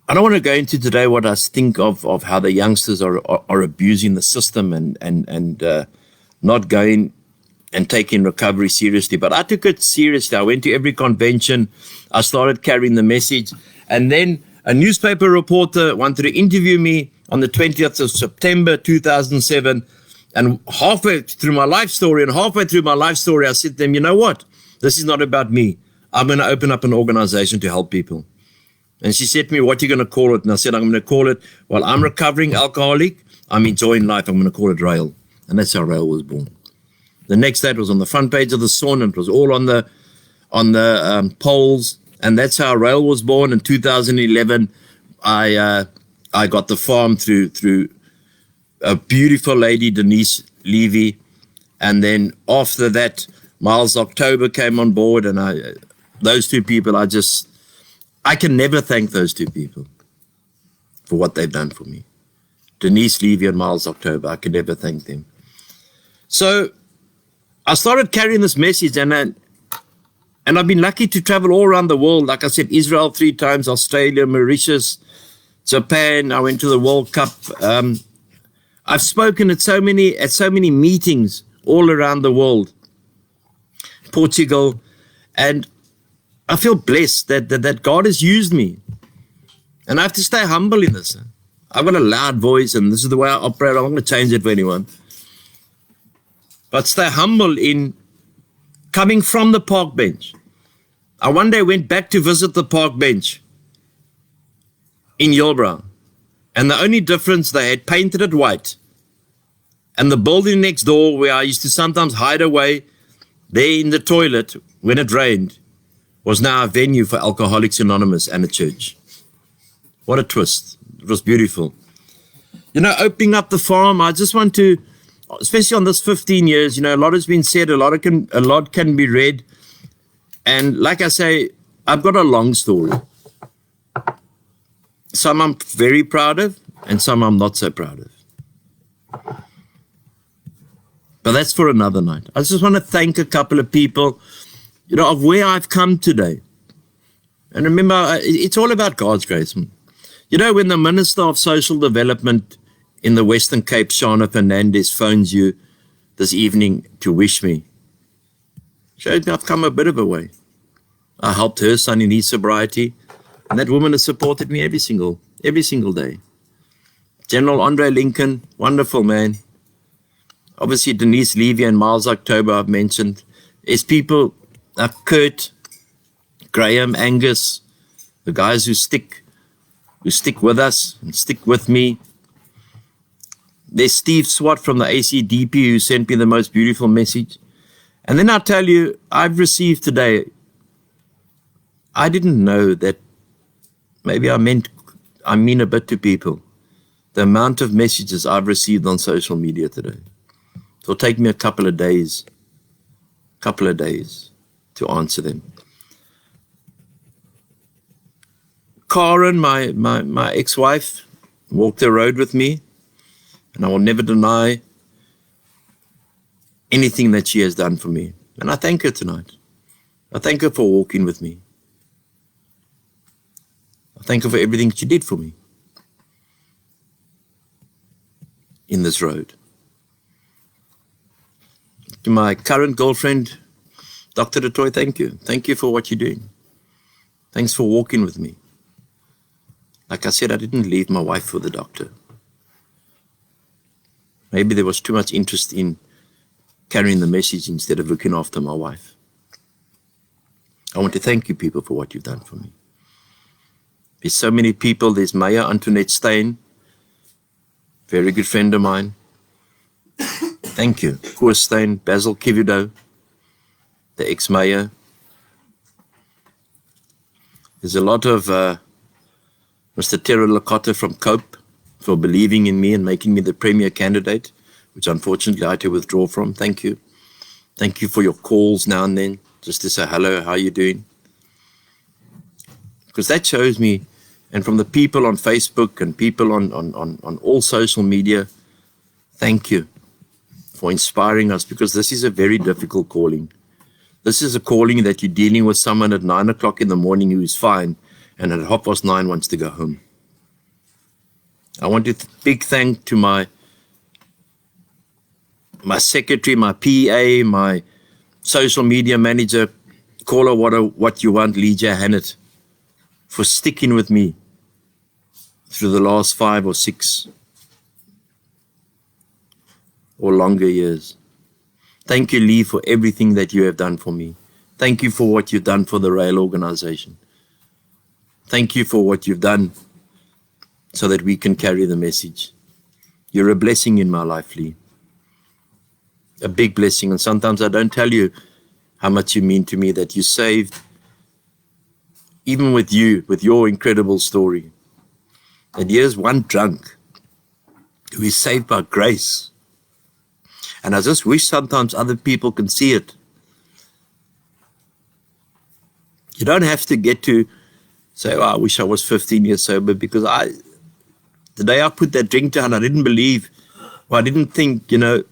I don't want to go into today what I think of how the youngsters are abusing the system and not going and taking recovery seriously. But I took it seriously. I went to every convention. I started carrying the message. And then a newspaper reporter wanted to interview me on the 20th of September 2007. And halfway through my life story, I said to them, you know what? This is not about me. I'm going to open up an organization to help people. And she said to me, what are you going to call it? And I said, I'm going to call it, well, I'm recovering alcoholic. I'm enjoying life. I'm going to call it RAEL. And that's how RAEL was born. The next day it was on the front page of the Sun and it was all on the polls. And that's how RAEL was born. In 2011, I got the farm through a beautiful lady, Denise Levy. And then after that, Miles October came on board. And those two people, I can never thank those two people for what they've done for me. Denise Levy and Miles October, I can never thank them. So I started carrying this message and I've been lucky to travel all around the world. Like I said, Israel 3 times, Australia, Mauritius, Japan. I went to the World Cup. I've spoken at so many meetings all around the world, Portugal, and I feel blessed that God has used me. And I have to stay humble in this. I've got a loud voice and this is the way I operate. I'm not going to change it for anyone. But stay humble in coming from the park bench. I one day went back to visit the park bench in Yilbra. And the only difference, they had painted it white. And the building next door where I used to sometimes hide away there in the toilet when it rained was now a venue for Alcoholics Anonymous and a church. What a twist. It was beautiful. You know, opening up the farm, I just want to, especially on this 15 years, you know, a lot has been said, a lot can be read. And like I say, I've got a long story. Some I'm very proud of and some I'm not so proud of. But that's for another night. I just want to thank a couple of people, you know, of where I've come today. And remember, it's all about God's grace. You know, when the Minister of Social Development in the Western Cape, Shana Fernandez, phones you this evening to wish me, shows me I've come a bit of a way. I helped her son in his sobriety, and that woman has supported me every single day. General Andre Lincoln, wonderful man. Obviously, Denise Levy and Miles October I've mentioned. There's people, Kurt, Graham, Angus, the guys who stick with us and stick with me. There's Steve Swat from the ACDP who sent me the most beautiful message. And then I'll tell you, I've received today, I didn't know that maybe I mean a bit to people. The amount of messages I've received on social media today. It'll take me a couple of days to answer them. Karen, my ex-wife, walked the road with me, and I will never deny anything that she has done for me. And I thank her tonight. I thank her for walking with me. I thank her for everything she did for me in this road. To my current girlfriend, Dr. DeToy, thank you. Thank you for what you're doing. Thanks for walking with me. Like I said, I didn't leave my wife for the doctor. Maybe there was too much interest in carrying the message instead of looking after my wife. I want to thank you people for what you've done for me. There's so many people. There's Maya Antoinette Steyn, very good friend of mine. Thank you. Koos Steyn, Basil Kivido, the ex-mayor. There's a lot of Mr. Terra Lakota from Cope for believing in me and making me the premier candidate, which unfortunately I had to withdraw from. Thank you. Thank you for your calls now and then, just to say hello, how are you doing? Because that shows me, and from the people on Facebook and people on all social media, thank you for inspiring us, because this is a very difficult calling. This is a calling that you're dealing with someone at 9 o'clock in the morning who is fine, and at 9:30 wants to go home. I want to big thank to my secretary, my PA, my social media manager, call her what you want, Legia Hannett, for sticking with me through the last 5 or 6 or longer years. Thank you, Lee, for everything that you have done for me. Thank you for what you've done for the RAEL organization. Thank you for what you've done so that we can carry the message. You're a blessing in my life, Lee. A big blessing. And sometimes I don't tell you how much you mean to me, that you saved, even with you, with your incredible story. And here's one drunk who is saved by grace. And I just wish sometimes other people can see it. You don't have to get to say, oh, I wish I was 15 years sober, because the day I put that drink down, I didn't believe, or I didn't think, oh,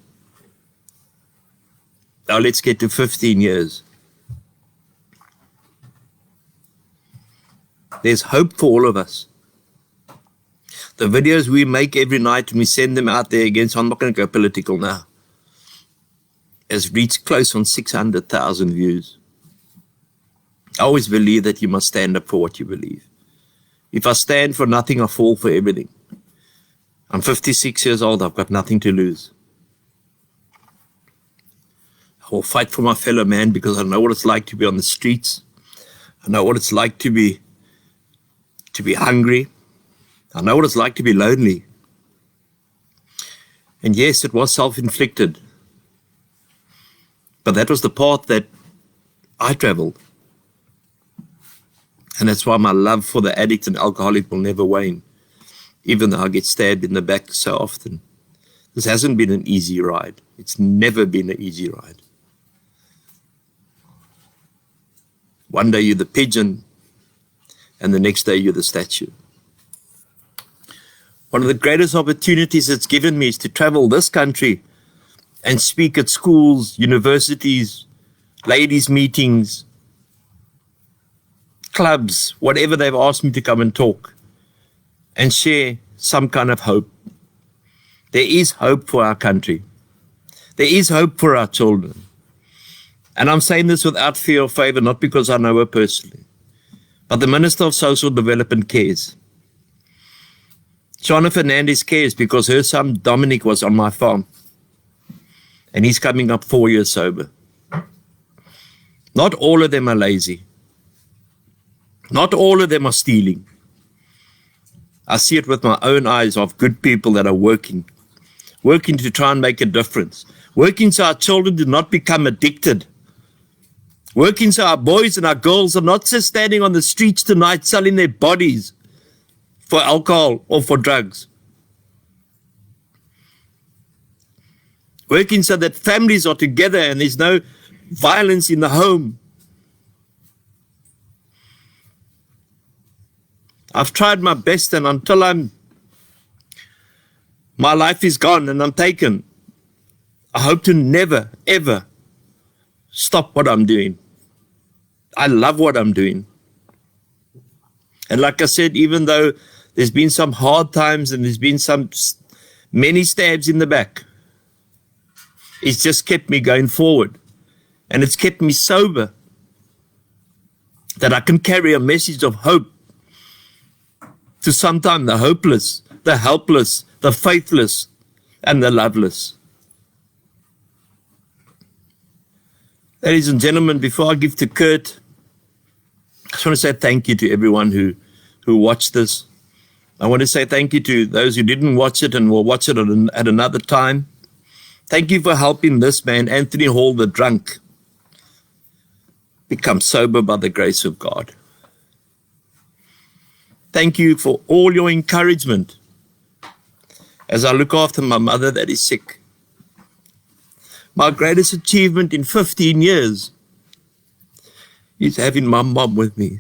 let's get to 15 years. There's hope for all of us. The videos we make every night and we send them out there again, so I'm not going to go political now, has reached close on 600,000 views. I always believe that you must stand up for what you believe. If I stand for nothing, I fall for everything. I'm 56 years old. I've got nothing to lose. I will fight for my fellow man, because I know what it's like to be on the streets. I know what it's like to be hungry. I know what it's like to be lonely. And yes, it was self-inflicted. But that was the path that I traveled. And that's why my love for the addict and alcoholic will never wane, even though I get stabbed in the back so often. This hasn't been an easy ride. It's never been an easy ride. One day you're the pigeon, and the next day you're the statue. One of the greatest opportunities it's given me is to travel this country and speak at schools, universities, ladies' meetings, clubs, whatever they've asked me to come and talk and share some kind of hope. There is hope for our country. There is hope for our children. And I'm saying this without fear or favor, not because I know her personally, but the Minister of Social Development cares. Shana Fernandez cares, because her son Dominic was on my farm and he's coming up 4 years sober. Not all of them are lazy. Not all of them are stealing. I see it with my own eyes of good people that are working to try and make a difference, working so our children do not become addicted, working so our boys and our girls are not just standing on the streets tonight selling their bodies for alcohol or for drugs. Working so that families are together and there's no violence in the home. I've tried my best, and until my life is gone and I'm taken, I hope to never, ever stop what I'm doing. I love what I'm doing. And like I said, even though there's been some hard times and there's been many stabs in the back, it's just kept me going forward. And it's kept me sober, that I can carry a message of hope to sometimes the hopeless, the helpless, the faithless, and the loveless. Ladies and gentlemen, before I give to Kurt, I just want to say thank you to everyone who watched this. I want to say thank you to those who didn't watch it and will watch it at another time. Thank you for helping this man, Anthony Hall, the drunk, become sober by the grace of God. Thank you for all your encouragement as I look after my mother that is sick. My greatest achievement in 15 years is having my mom with me.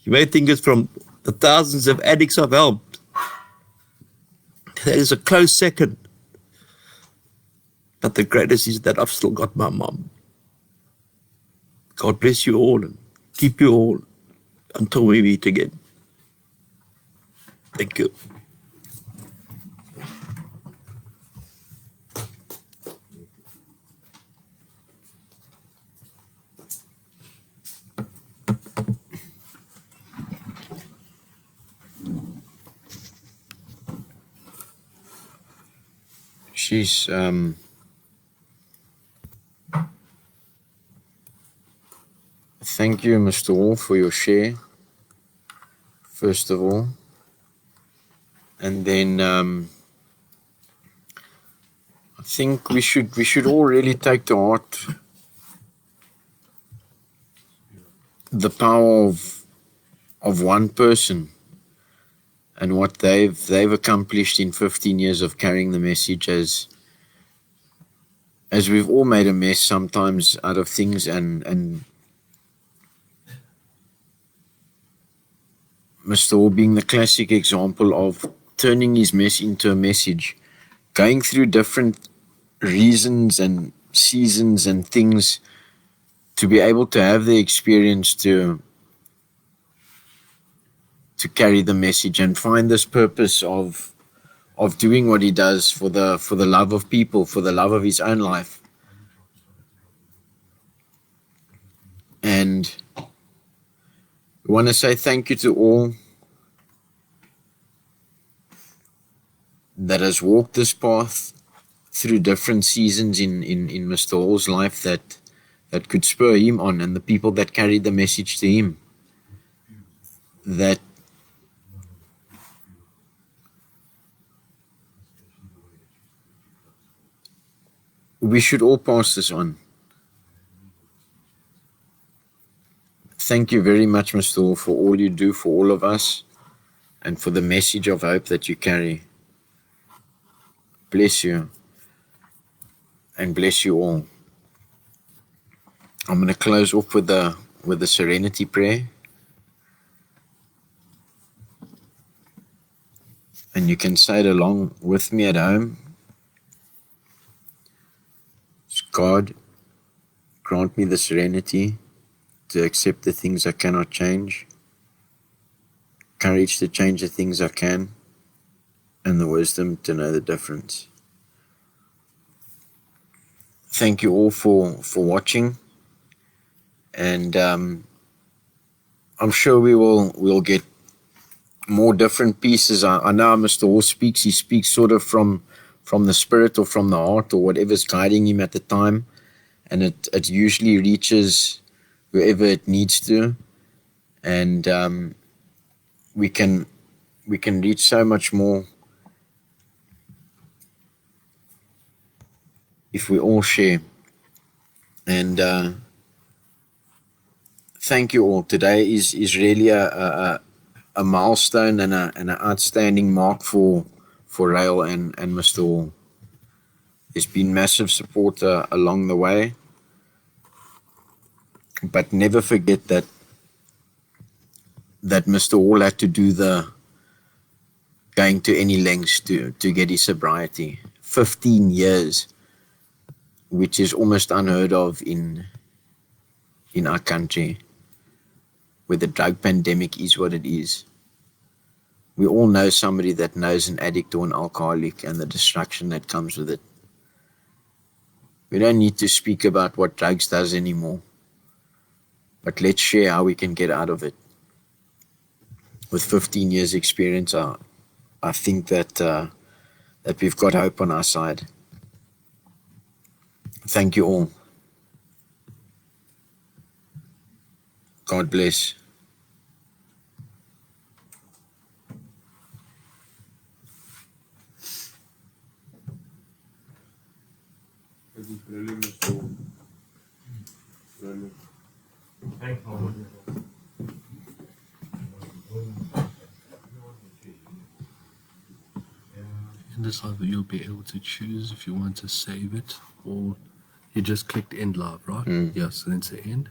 You may think it's from the thousands of addicts I've helped. That is a close second. But the greatest is that I've still got my mom. God bless you all and keep you all until we meet again. Thank you. She's thank you, Mr. Hall, for your share, first of all. And then I think we should all really take to heart the power of one person and what they've accomplished in 15 years of carrying the message, as we've all made a mess sometimes out of things, and Mr. Hall being the classic example of turning his mess into a message, going through different reasons and seasons and things to be able to have the experience to carry the message and find this purpose of doing what he does for the love of people, for the love of his own life. And we want to say thank you to all that has walked this path through different seasons in Mr. Hall's life that could spur him on, and the people that carried the message to him, that we should all pass this on. Thank you very much, Mr. Hall, for all you do for all of us and for the message of hope that you carry. Bless you and bless you all. I'm going to close off with the serenity prayer. And you can say it along with me at home. God, grant me the serenity to accept the things I cannot change, courage to change the things I can, and the wisdom to know the difference. Thank you all for watching, and I'm sure we'll get more different pieces. I know Mr. Hall speaks. He speaks sort of from the spirit or from the heart or whatever's guiding him at the time, and it usually reaches whoever it needs to, and we can reach so much more if we all share. And thank you all. Today is really a milestone and an outstanding mark for RAEL and Mr. Hall. There's been massive support along the way, but never forget that Mr. Hall had to do the going to any lengths to get his sobriety. 15 years, which is almost unheard of in our country, where the drug pandemic is what it is. We all know somebody that knows an addict or an alcoholic and the destruction that comes with it. We don't need to speak about what drugs does anymore, but let's share how we can get out of it. With 15 years experience, I I think that that we've got hope on our side. Thank you all. God bless. And this live, you'll be able to choose if you want to save it, or you just clicked end live, right? Yes, and then say end.